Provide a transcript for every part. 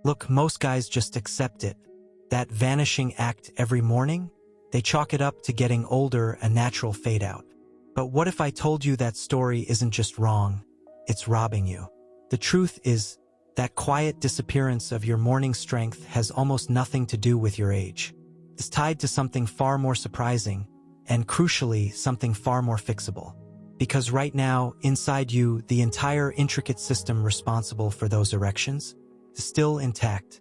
Look, most guys just accept it. That vanishing act every morning, they chalk it up to getting older, a natural fade out. But what if I told you that story isn't just wrong, it's robbing you? The truth is that quiet disappearance of your morning strength has almost nothing to do with your age. It's tied to something far more surprising, and crucially, something far more fixable. Because right now, inside you, the entire intricate system responsible for those erections is still intact,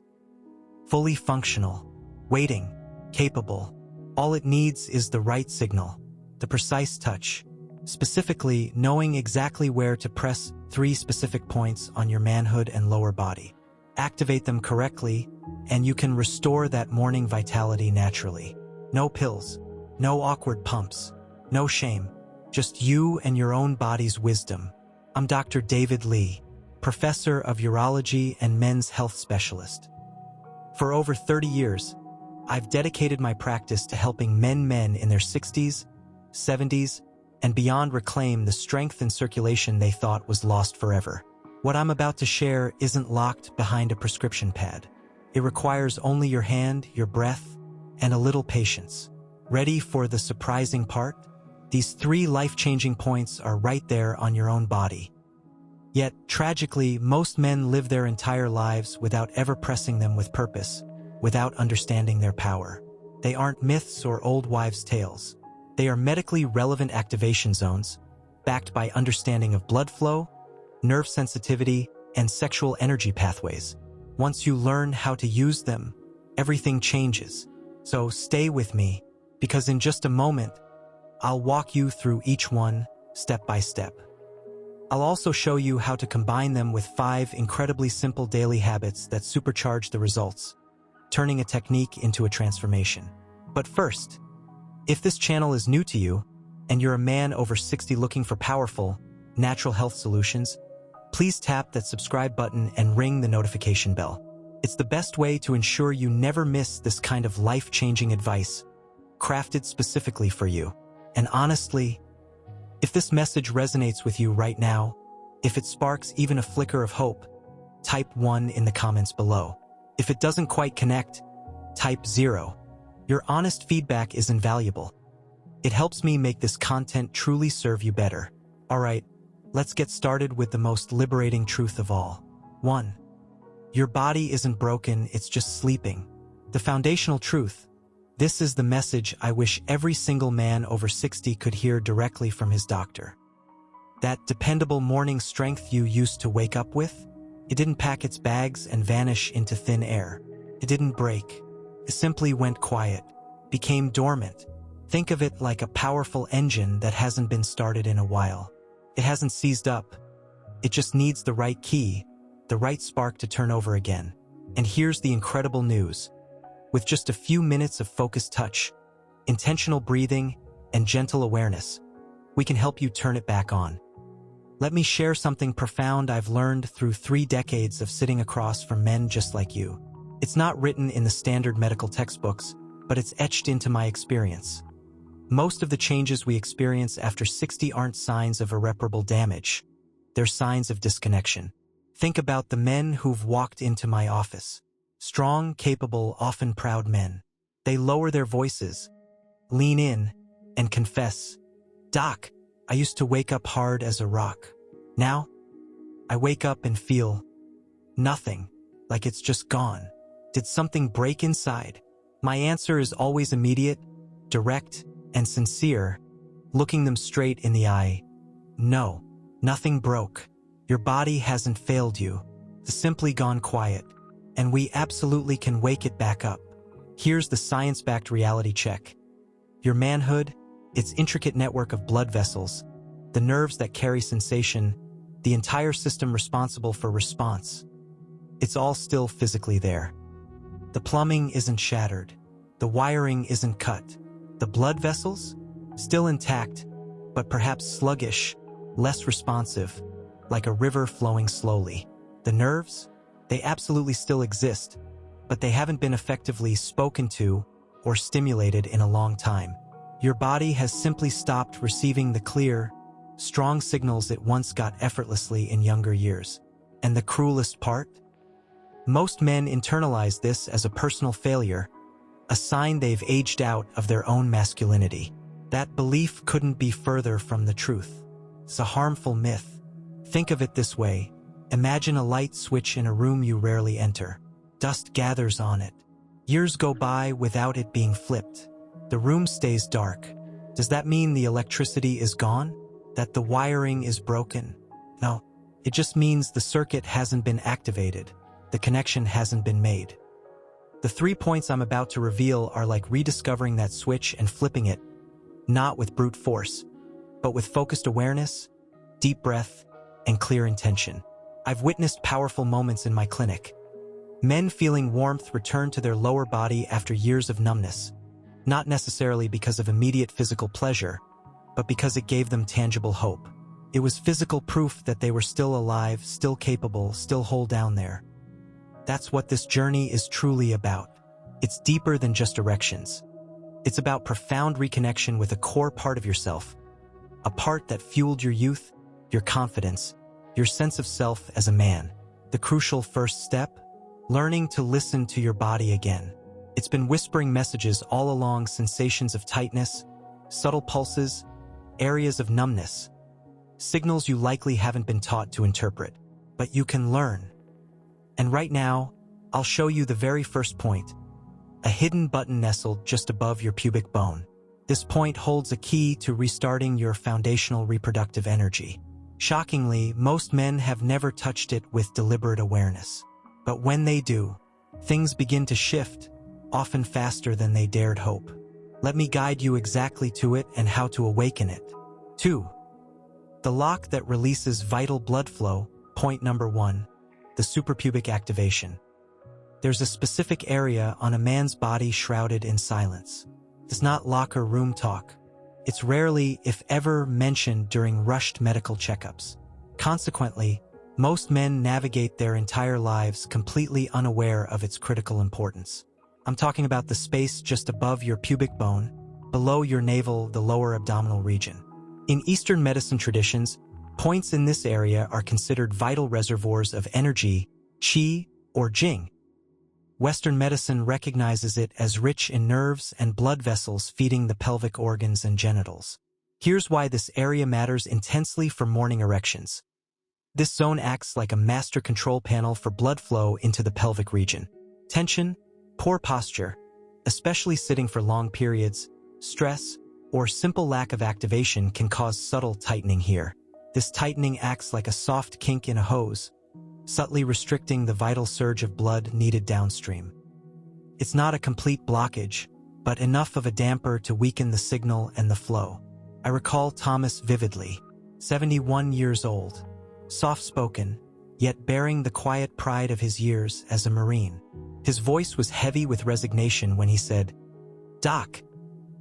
fully functional, waiting, capable. All it needs is the right signal, the precise touch, specifically knowing exactly where to press 3 specific points on your manhood and lower body. Activate them correctly, and you can restore that morning vitality naturally. No pills, no awkward pumps, no shame, just you and your own body's wisdom. I'm Dr. David Lee, professor of urology and men's health specialist. For over 30 years, I've dedicated my practice to helping men in their 60s, 70s, and beyond reclaim the strength and circulation they thought was lost forever. What I'm about to share isn't locked behind a prescription pad. It requires only your hand, your breath, and a little patience. Ready for the surprising part? These 3 life-changing points are right there on your own body. Yet, tragically, most men live their entire lives without ever pressing them with purpose, without understanding their power. They aren't myths or old wives' tales. They are medically relevant activation zones, backed by understanding of blood flow, nerve sensitivity, and sexual energy pathways. Once you learn how to use them, everything changes. So stay with me, because in just a moment, I'll walk you through each one, step by step. I'll also show you how to combine them with 5 incredibly simple daily habits that supercharge the results, turning a technique into a transformation. But first, if this channel is new to you, and you're a man over 60 looking for powerful, natural health solutions, please tap that subscribe button and ring the notification bell. It's the best way to ensure you never miss this kind of life-changing advice, crafted specifically for you. And honestly, if this message resonates with you right now, if it sparks even a flicker of hope, type 1 in the comments below. If it doesn't quite connect, type 0. Your honest feedback is invaluable. It helps me make this content truly serve you better. Alright, let's get started with the most liberating truth of all. 1. Your body isn't broken, it's just sleeping. The foundational truth. This is the message I wish every single man over 60 could hear directly from his doctor. That dependable morning strength you used to wake up with, it didn't pack its bags and vanish into thin air. It didn't break. It simply went quiet, became dormant. Think of it like a powerful engine that hasn't been started in a while. It hasn't seized up. It just needs the right key, the right spark to turn over again. And here's the incredible news. With just a few minutes of focused touch, intentional breathing, and gentle awareness, we can help you turn it back on. Let me share something profound I've learned through 3 decades of sitting across from men just like you. It's not written in the standard medical textbooks, but it's etched into my experience. Most of the changes we experience after 60 aren't signs of irreparable damage. They're signs of disconnection. Think about the men who've walked into my office. Strong, capable, often proud men. They lower their voices, lean in, and confess, "Doc, I used to wake up hard as a rock. Now, I wake up and feel nothing, like it's just gone. Did something break inside?" My answer is always immediate, direct, and sincere, looking them straight in the eye. No, nothing broke. Your body hasn't failed you. It's simply gone quiet. And we absolutely can wake it back up. Here's the science-backed reality check. Your manhood, its intricate network of blood vessels, the nerves that carry sensation, the entire system responsible for response. It's all still physically there. The plumbing isn't shattered. The wiring isn't cut. The blood vessels? Still intact, but perhaps sluggish, less responsive, like a river flowing slowly. The nerves? They absolutely still exist, but they haven't been effectively spoken to or stimulated in a long time. Your body has simply stopped receiving the clear, strong signals it once got effortlessly in younger years. And the cruelest part? Most men internalize this as a personal failure, a sign they've aged out of their own masculinity. That belief couldn't be further from the truth. It's a harmful myth. Think of it this way. Imagine a light switch in a room you rarely enter. Dust gathers on it. Years go by without it being flipped. The room stays dark. Does that mean the electricity is gone? That the wiring is broken? No, it just means the circuit hasn't been activated. The connection hasn't been made. The 3 points I'm about to reveal are like rediscovering that switch and flipping it, not with brute force, but with focused awareness, deep breath, and clear intention. I've witnessed powerful moments in my clinic. Men feeling warmth return to their lower body after years of numbness, not necessarily because of immediate physical pleasure, but because it gave them tangible hope. It was physical proof that they were still alive, still capable, still whole down there. That's what this journey is truly about. It's deeper than just erections. It's about profound reconnection with a core part of yourself, a part that fueled your youth, your confidence, your sense of self as a man. The crucial first step? Learning to listen to your body again. It's been whispering messages all along, sensations of tightness, subtle pulses, areas of numbness, signals you likely haven't been taught to interpret, but you can learn. And right now, I'll show you the very first point, a hidden button nestled just above your pubic bone. This point holds a key to restarting your foundational reproductive energy. Shockingly, most men have never touched it with deliberate awareness. But when they do, things begin to shift, often faster than they dared hope. Let me guide you exactly to it and how to awaken it. 2. The lock that releases vital blood flow. Point number 1. The suprapubic activation. There's a specific area on a man's body shrouded in silence. It's not locker room talk. It's rarely, if ever, mentioned during rushed medical checkups. Consequently, most men navigate their entire lives completely unaware of its critical importance. I'm talking about the space just above your pubic bone, below your navel, the lower abdominal region. In Eastern medicine traditions, points in this area are considered vital reservoirs of energy, qi, or jing. Western medicine recognizes it as rich in nerves and blood vessels feeding the pelvic organs and genitals. Here's why this area matters intensely for morning erections. This zone acts like a master control panel for blood flow into the pelvic region. Tension, poor posture, especially sitting for long periods, stress, or simple lack of activation can cause subtle tightening here. This tightening acts like a soft kink in a hose, subtly restricting the vital surge of blood needed downstream. It's not a complete blockage, but enough of a damper to weaken the signal and the flow. I recall Thomas vividly, 71 years old, soft-spoken, yet bearing the quiet pride of his years as a Marine. His voice was heavy with resignation when he said, "Doc,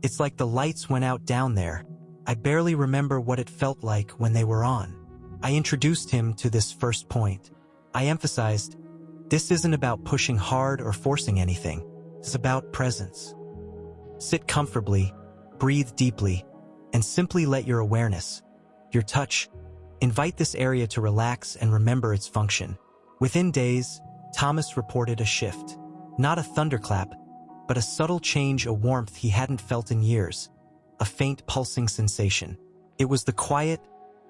it's like the lights went out down there. I barely remember what it felt like when they were on." I introduced him to this first point. I emphasized, this isn't about pushing hard or forcing anything. It's about presence. Sit comfortably, breathe deeply, and simply let your awareness, your touch, invite this area to relax and remember its function. Within days, Thomas reported a shift. Not a thunderclap, but a subtle change, a warmth he hadn't felt in years, a faint pulsing sensation. It was the quiet,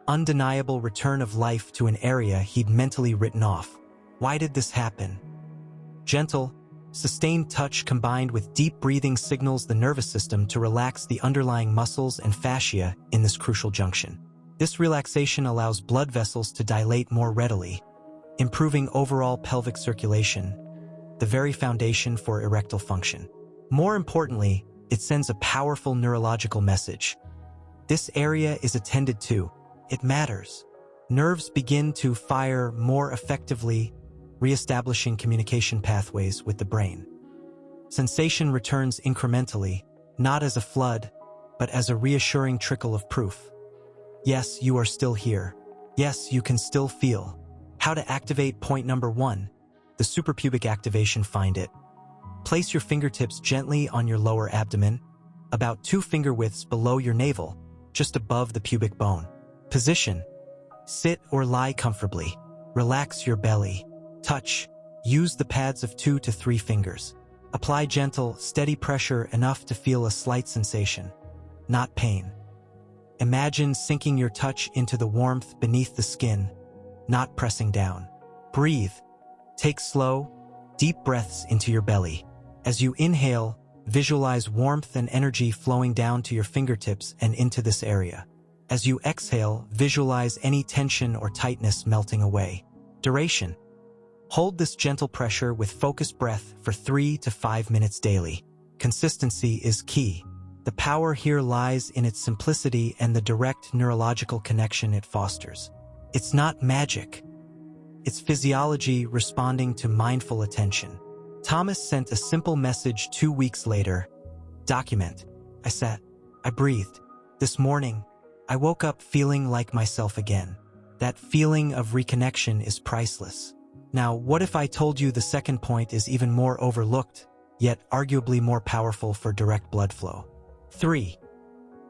undeniable return of life to an area he'd mentally written off. Why did this happen? Gentle, sustained touch combined with deep breathing signals the nervous system to relax the underlying muscles and fascia in this crucial junction. This relaxation allows blood vessels to dilate more readily, improving overall pelvic circulation, the very foundation for erectile function. More importantly, it sends a powerful neurological message. This area is attended to. It matters. Nerves begin to fire more effectively, reestablishing communication pathways with the brain. Sensation returns incrementally, not as a flood, but as a reassuring trickle of proof. Yes, you are still here. Yes, you can still feel. How to activate point number 1, the suprapubic activation. Find it. Place your fingertips gently on your lower abdomen, about 2 finger widths below your navel, just above the pubic bone. Position. Sit or lie comfortably. Relax your belly. Touch. Use the pads of 2 to 3 fingers. Apply gentle, steady pressure enough to feel a slight sensation, not pain. Imagine sinking your touch into the warmth beneath the skin, not pressing down. Breathe. Take slow, deep breaths into your belly. As you inhale, visualize warmth and energy flowing down to your fingertips and into this area. As you exhale, visualize any tension or tightness melting away. Duration. Hold this gentle pressure with focused breath for 3 to 5 minutes daily. Consistency is key. The power here lies in its simplicity and the direct neurological connection it fosters. It's not magic. It's physiology responding to mindful attention. Thomas sent a simple message 2 weeks later. Document. I sat. I breathed. This morning, I woke up feeling like myself again. That feeling of reconnection is priceless. Now, what if I told you the second point is even more overlooked, yet arguably more powerful for direct blood flow? 3.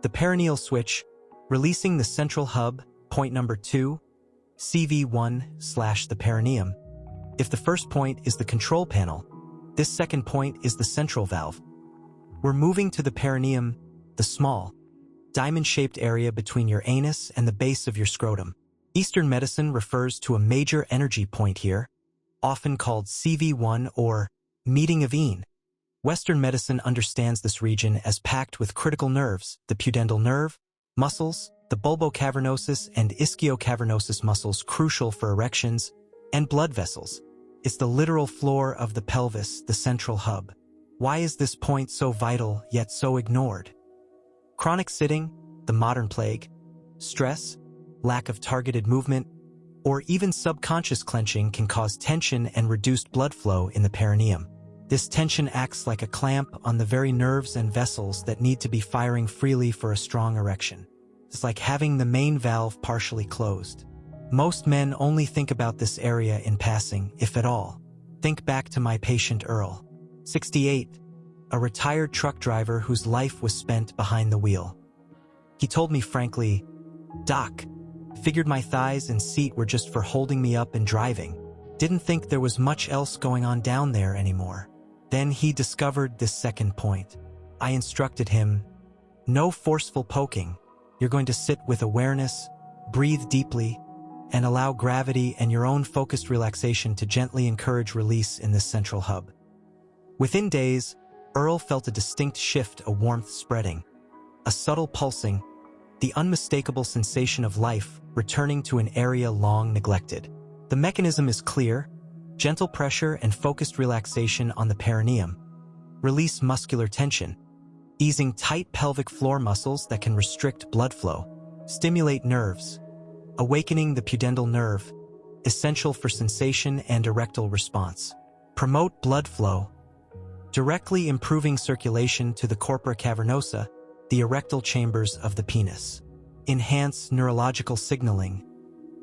The perineal switch, releasing the central hub, point number 2, CV1 / the perineum. If the first point is the control panel, this second point is the central valve. We're moving to the perineum, the small, diamond-shaped area between your anus and the base of your scrotum. Eastern medicine refers to a major energy point here, often called CV1 or meeting of Een. Western medicine understands this region as packed with critical nerves, the pudendal nerve, muscles, the bulbocavernosus and ischiocavernosus muscles crucial for erections, and blood vessels. It's the literal floor of the pelvis, the central hub. Why is this point so vital yet so ignored? Chronic sitting, the modern plague, stress, lack of targeted movement, or even subconscious clenching can cause tension and reduced blood flow in the perineum. This tension acts like a clamp on the very nerves and vessels that need to be firing freely for a strong erection. It's like having the main valve partially closed. Most men only think about this area in passing, if at all. Think back to my patient Earl, 68, a retired truck driver whose life was spent behind the wheel. He told me frankly, "Doc, figured my thighs and seat were just for holding me up and driving. Didn't think there was much else going on down there anymore." Then he discovered this second point. I instructed him, "No forceful poking. You're going to sit with awareness, breathe deeply, and allow gravity and your own focused relaxation to gently encourage release in this central hub." Within days, Earl felt a distinct shift, a warmth spreading, a subtle pulsing, the unmistakable sensation of life returning to an area long neglected. The mechanism is clear: gentle pressure and focused relaxation on the perineum. Release muscular tension, easing tight pelvic floor muscles that can restrict blood flow. Stimulate nerves, awakening the pudendal nerve, essential for sensation and erectile response. Promote blood flow, directly improving circulation to the corpora cavernosa, the erectile chambers of the penis. Enhance neurological signaling,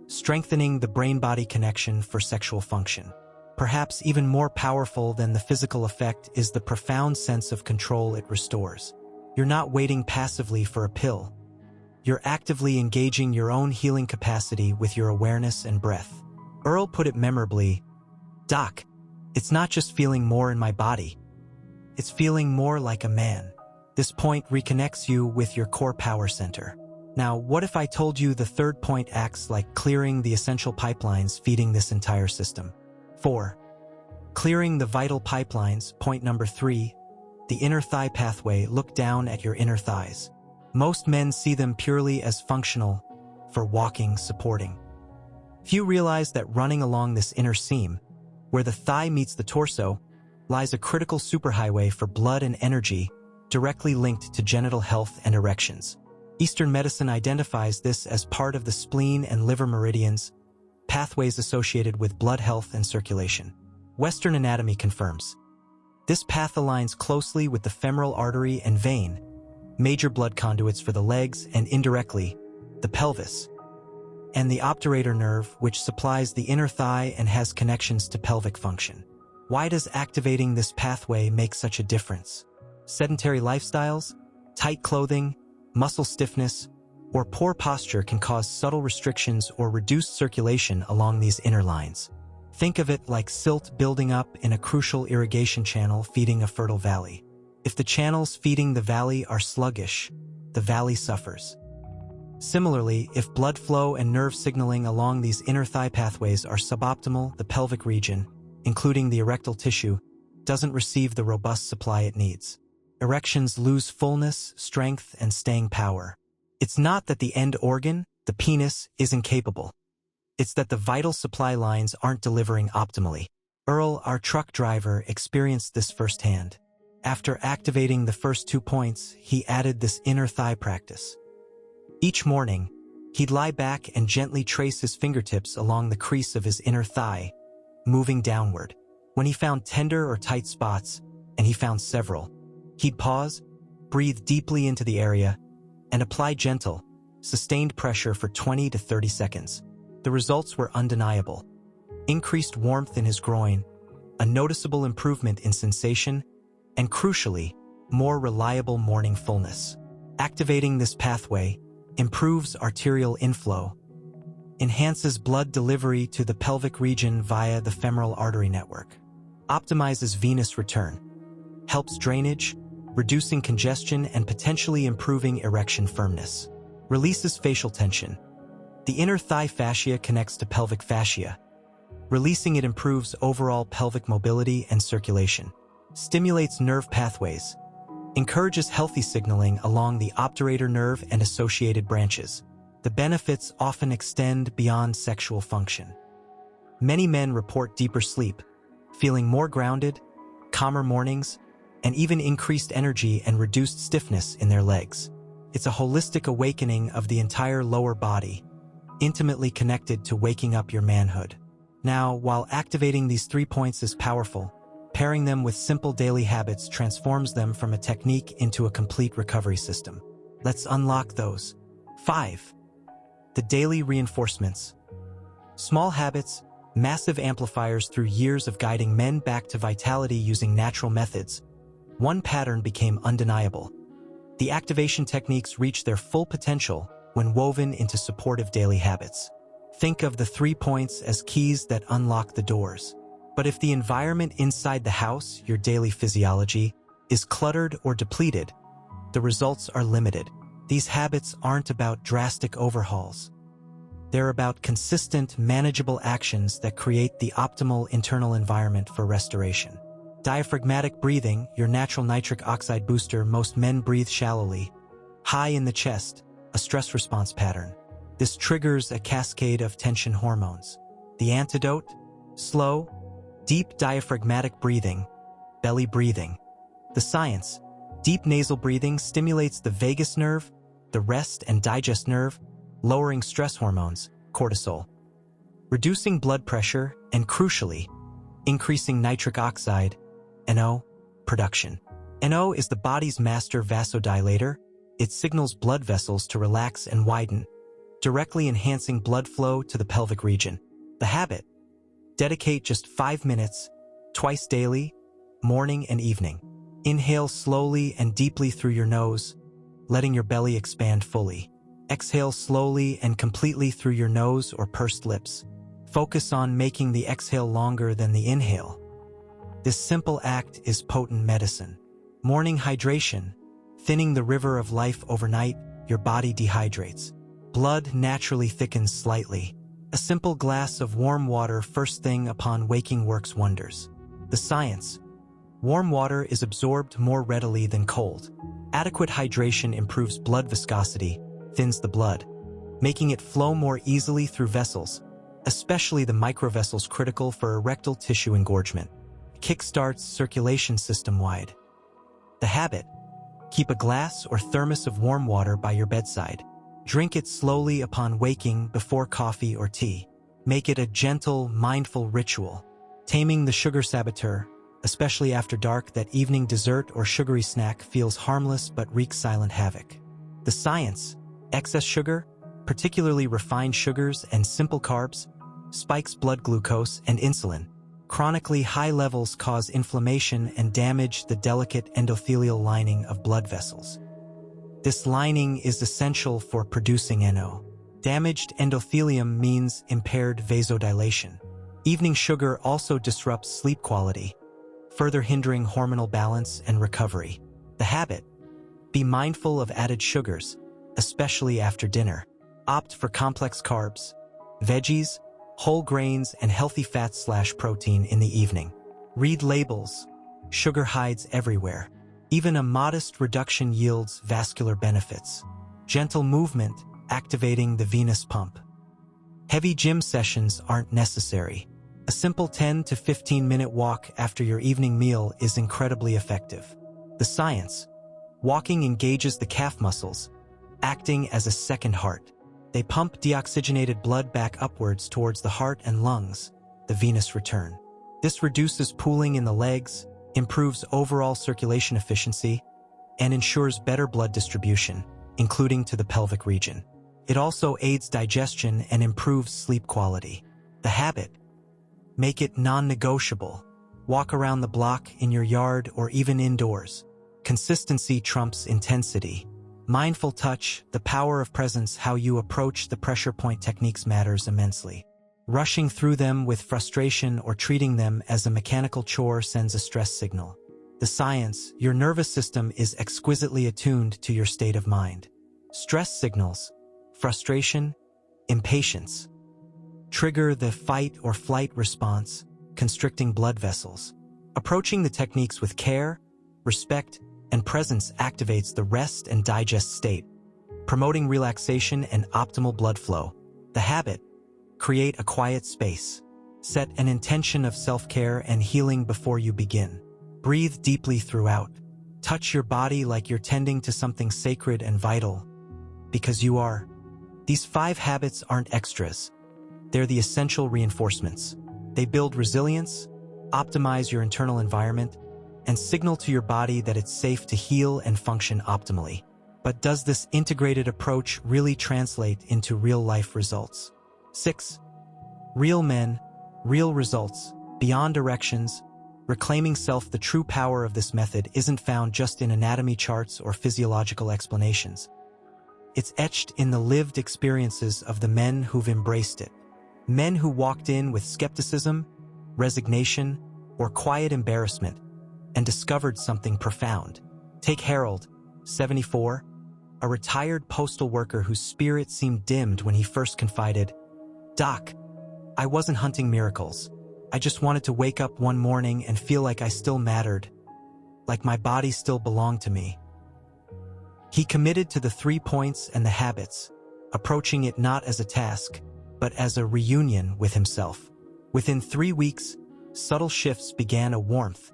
strengthening the brain-body connection for sexual function. Perhaps even more powerful than the physical effect is the profound sense of control it restores. You're not waiting passively for a pill. You're actively engaging your own healing capacity with your awareness and breath. Earl put it memorably, "Doc, it's not just feeling more in my body. It's feeling more like a man." This point reconnects you with your core power center. Now, what if I told you the third point acts like clearing the essential pipelines feeding this entire system? 4. Clearing the vital pipelines, point number 3, the inner thigh pathway. Look down at your inner thighs. Most men see them purely as functional, for walking, supporting. Few realize that running along this inner seam, where the thigh meets the torso, lies a critical superhighway for blood and energy, directly linked to genital health and erections. Eastern medicine identifies this as part of the spleen and liver meridians, pathways associated with blood health and circulation. Western anatomy confirms. This path aligns closely with the femoral artery and vein, major blood conduits for the legs and indirectly, the pelvis, and the obturator nerve, which supplies the inner thigh and has connections to pelvic function. Why does activating this pathway make such a difference? Sedentary lifestyles, tight clothing, muscle stiffness, or poor posture can cause subtle restrictions or reduced circulation along these inner lines. Think of it like silt building up in a crucial irrigation channel feeding a fertile valley. If the channels feeding the valley are sluggish, the valley suffers. Similarly, if blood flow and nerve signaling along these inner thigh pathways are suboptimal, the pelvic region, including the erectile tissue, doesn't receive the robust supply it needs. Erections lose fullness, strength, and staying power. It's not that the end organ, the penis, is incapable. It's that the vital supply lines aren't delivering optimally. Earl, our truck driver, experienced this firsthand. After activating the first 2 points, he added this inner thigh practice. Each morning, he'd lie back and gently trace his fingertips along the crease of his inner thigh, moving downward. When he found tender or tight spots, and he found several, he'd pause, breathe deeply into the area, and apply gentle, sustained pressure for 20 to 30 seconds. The results were undeniable. Increased warmth in his groin, a noticeable improvement in sensation, and crucially, more reliable morning fullness. Activating this pathway improves arterial inflow, enhances blood delivery to the pelvic region via the femoral artery network, optimizes venous return, helps drainage, reducing congestion and potentially improving erection firmness, releases facial tension. The inner thigh fascia connects to pelvic fascia. Releasing it improves overall pelvic mobility and circulation, stimulates nerve pathways, encourages healthy signaling along the obturator nerve and associated branches. The benefits often extend beyond sexual function. Many men report deeper sleep, feeling more grounded, calmer mornings, and even increased energy and reduced stiffness in their legs. It's a holistic awakening of the entire lower body, intimately connected to waking up your manhood. Now, while activating these 3 points is powerful, pairing them with simple daily habits transforms them from a technique into a complete recovery system. Let's unlock those. 5. The daily reinforcements. Small habits, massive amplifiers through years of guiding men back to vitality using natural methods. One pattern became undeniable. The activation techniques reach their full potential when woven into supportive daily habits. Think of the 3 points as keys that unlock the doors. But if the environment inside the house, your daily physiology, is cluttered or depleted, the results are limited. These habits aren't about drastic overhauls. They're about consistent, manageable actions that create the optimal internal environment for restoration. Diaphragmatic breathing, your natural nitric oxide booster. Most men breathe shallowly, high in the chest, a stress response pattern. This triggers a cascade of tension hormones. The antidote? Slow, deep diaphragmatic breathing, belly breathing. The science: deep nasal breathing stimulates the vagus nerve, the rest and digest nerve, lowering stress hormones, cortisol, reducing blood pressure, and crucially, increasing nitric oxide, NO, production. NO is the body's master vasodilator. It signals blood vessels to relax and widen, directly enhancing blood flow to the pelvic region. The habit: dedicate just 5 minutes, twice daily, morning and evening. Inhale slowly and deeply through your nose, letting your belly expand fully. Exhale slowly and completely through your nose or pursed lips. Focus on making the exhale longer than the inhale. This simple act is potent medicine. Morning hydration: thinning the river of life overnight, your body dehydrates. Blood naturally thickens slightly. A simple glass of warm water first thing upon waking works wonders. The science: warm water is absorbed more readily than cold. Adequate hydration improves blood viscosity, thins the blood, making it flow more easily through vessels, especially the microvessels critical for erectile tissue engorgement. Kickstarts circulation system-wide. The habit: keep a glass or thermos of warm water by your bedside. Drink it slowly upon waking before coffee or tea. Make it a gentle, mindful ritual. Taming the sugar saboteur, especially after dark. That evening dessert or sugary snack feels harmless but wreaks silent havoc. The science: excess sugar, particularly refined sugars and simple carbs, spikes blood glucose and insulin. Chronically high levels cause inflammation and damage the delicate endothelial lining of blood vessels. This lining is essential for producing NO. Damaged endothelium means impaired vasodilation. Evening sugar also disrupts sleep quality, further hindering hormonal balance and recovery. The habit: be mindful of added sugars, especially after dinner. Opt for complex carbs, veggies, whole grains, and healthy fats/protein in the evening. Read labels. Sugar hides everywhere. Even a modest reduction yields vascular benefits. Gentle movement, activating the venous pump. Heavy gym sessions aren't necessary. A simple 10 to 15-minute walk after your evening meal is incredibly effective. The science: walking engages the calf muscles, acting as a second heart. They pump deoxygenated blood back upwards towards the heart and lungs, the venous return. This reduces pooling in the legs, improves overall circulation efficiency, and ensures better blood distribution, including to the pelvic region. It also aids digestion and improves sleep quality. The habit: make it non-negotiable. Walk around the block, in your yard, or even indoors. Consistency trumps intensity. Mindful touch, the power of presence. How you approach the pressure point techniques matters immensely. Rushing through them with frustration or treating them as a mechanical chore sends a stress signal. The science: your nervous system is exquisitely attuned to your state of mind. Stress signals: frustration, impatience, trigger the fight or flight response, constricting blood vessels. Approaching the techniques with care, respect, and presence activates the rest and digest state, promoting relaxation and optimal blood flow. The habit: create a quiet space. Set an intention of self-care and healing before you begin. Breathe deeply throughout. Touch your body like you're tending to something sacred and vital, because you are. These 5 habits aren't extras. They're the essential reinforcements. They build resilience, optimize your internal environment, and signal to your body that it's safe to heal and function optimally. But does this integrated approach really translate into real-life results? 6. Real men, real results. Beyond erections, reclaiming self. The true power of this method isn't found just in anatomy charts or physiological explanations. It's etched in the lived experiences of the men who've embraced it. Men who walked in with skepticism, resignation, or quiet embarrassment, and discovered something profound. Take Harold, 74, a retired postal worker whose spirit seemed dimmed when he first confided, "Doc, I wasn't hunting miracles. I just wanted to wake up one morning and feel like I still mattered, like my body still belonged to me." He committed to the 3 points and the habits, approaching it not as a task, but as a reunion with himself. Within 3 weeks, subtle shifts began: a warmth,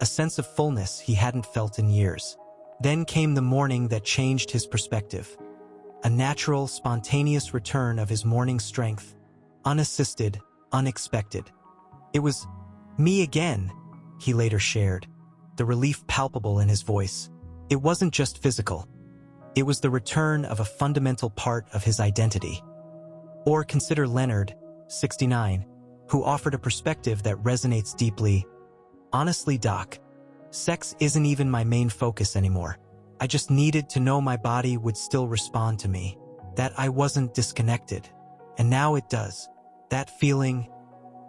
a sense of fullness he hadn't felt in years. Then came the morning that changed his perspective. A natural, spontaneous return of his morning strength, unassisted, unexpected. "It was me again," he later shared, the relief palpable in his voice. It wasn't just physical. It was the return of a fundamental part of his identity. Or consider Leonard, 69, who offered a perspective that resonates deeply. "Honestly, Doc, sex isn't even my main focus anymore. I just needed to know my body would still respond to me, that I wasn't disconnected. And now it does. That feeling,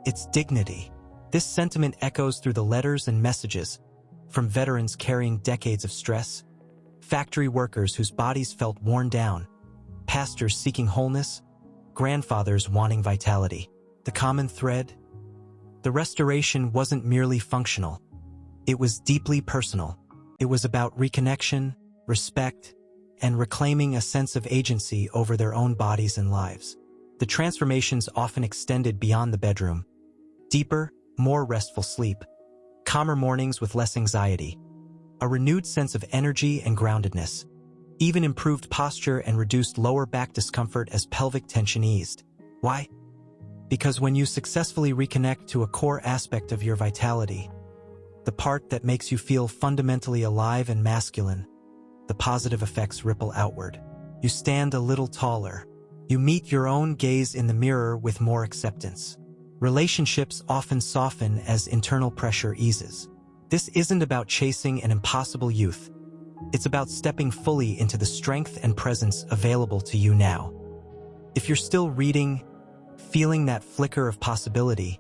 it's dignity." This sentiment echoes through the letters and messages from veterans carrying decades of stress, factory workers whose bodies felt worn down, pastors seeking wholeness, grandfathers wanting vitality. The common thread? The restoration wasn't merely functional. It was deeply personal. It was about reconnection, respect, and reclaiming a sense of agency over their own bodies and lives. The transformations often extended beyond the bedroom. Deeper, more restful sleep, calmer mornings with less anxiety, a renewed sense of energy and groundedness, even improved posture and reduced lower back discomfort as pelvic tension eased. Why? Because when you successfully reconnect to a core aspect of your vitality, the part that makes you feel fundamentally alive and masculine, the positive effects ripple outward. You stand a little taller. You meet your own gaze in the mirror with more acceptance. Relationships often soften as internal pressure eases. This isn't about chasing an impossible youth. It's about stepping fully into the strength and presence available to you now. If you're still reading, feeling that flicker of possibility,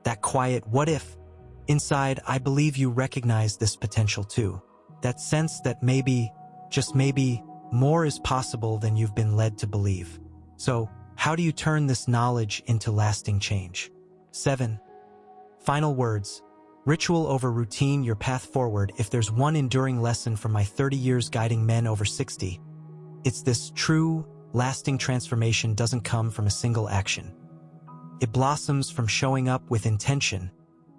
that quiet what if. Inside, I believe you recognize this potential too. That sense that maybe, just maybe, more is possible than you've been led to believe. So, how do you turn this knowledge into lasting change? 7. Final words. Ritual over routine, your path forward. If there's one enduring lesson from my 30 years guiding men over 60, it's this: true, lasting transformation doesn't come from a single action. It blossoms from showing up with intention,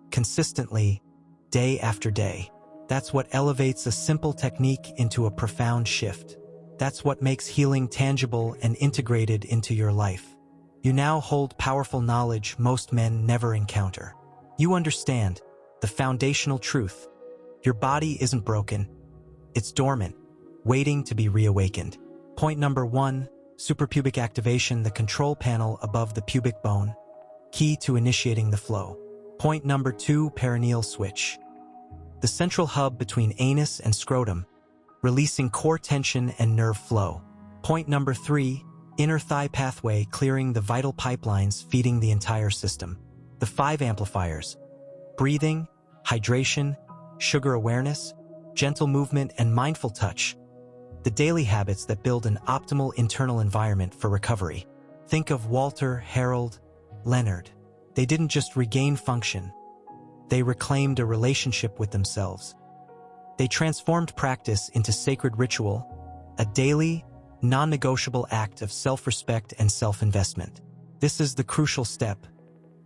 consistently, day after day. That's what elevates a simple technique into a profound shift. That's what makes healing tangible and integrated into your life. You now hold powerful knowledge most men never encounter. You understand the foundational truth. Your body isn't broken. It's dormant, waiting to be reawakened. Point number 1, suprapubic activation, the control panel above the pubic bone, key to initiating the flow. Point number 2, perineal switch, the central hub between anus and scrotum, releasing core tension and nerve flow. Point number 3, inner thigh pathway, clearing the vital pipelines feeding the entire system. The 5 amplifiers: breathing, hydration, sugar awareness, gentle movement, and mindful touch. The daily habits that build an optimal internal environment for recovery. Think of Walter, Harold, Leonard. They didn't just regain function. They reclaimed a relationship with themselves. They transformed practice into sacred ritual, a daily, non-negotiable act of self-respect and self-investment. This is the crucial step,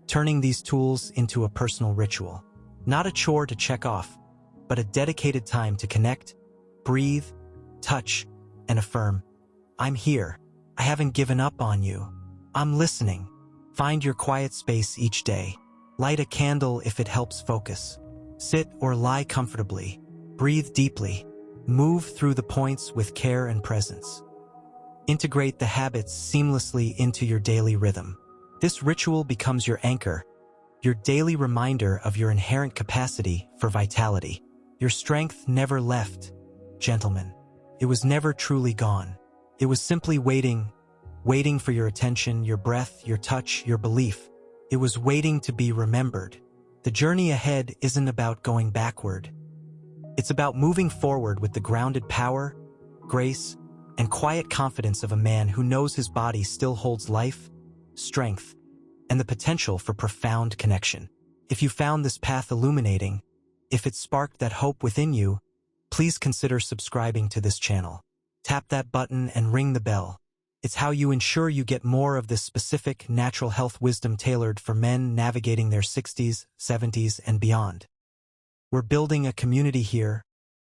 turning these tools into a personal ritual. Not a chore to check off, but a dedicated time to connect, breathe, touch, and affirm. I'm here. I haven't given up on you. I'm listening. Find your quiet space each day. Light a candle if it helps focus. Sit or lie comfortably. Breathe deeply. Move through the points with care and presence. Integrate the habits seamlessly into your daily rhythm. This ritual becomes your anchor, your daily reminder of your inherent capacity for vitality. Your strength never left, gentlemen. It was never truly gone. It was simply waiting for your attention, your breath, your touch, your belief. It was waiting to be remembered. The journey ahead isn't about going backward. It's about moving forward with the grounded power, grace, and quiet confidence of a man who knows his body still holds life, strength, and the potential for profound connection. If you found this path illuminating, if it sparked that hope within you, please consider subscribing to this channel. Tap that button and ring the bell. It's how you ensure you get more of this specific natural health wisdom tailored for men navigating their 60s, 70s, and beyond. We're building a community here,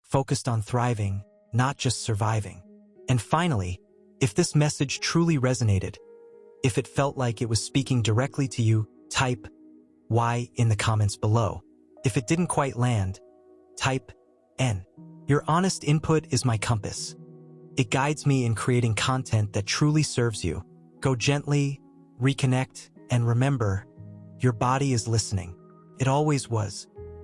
focused on thriving, not just surviving. And finally, if this message truly resonated, if it felt like it was speaking directly to you, type Y in the comments below. If it didn't quite land, type N. Your honest input is my compass. It guides me in creating content that truly serves you. Go gently, reconnect, and remember, your body is listening. It always was.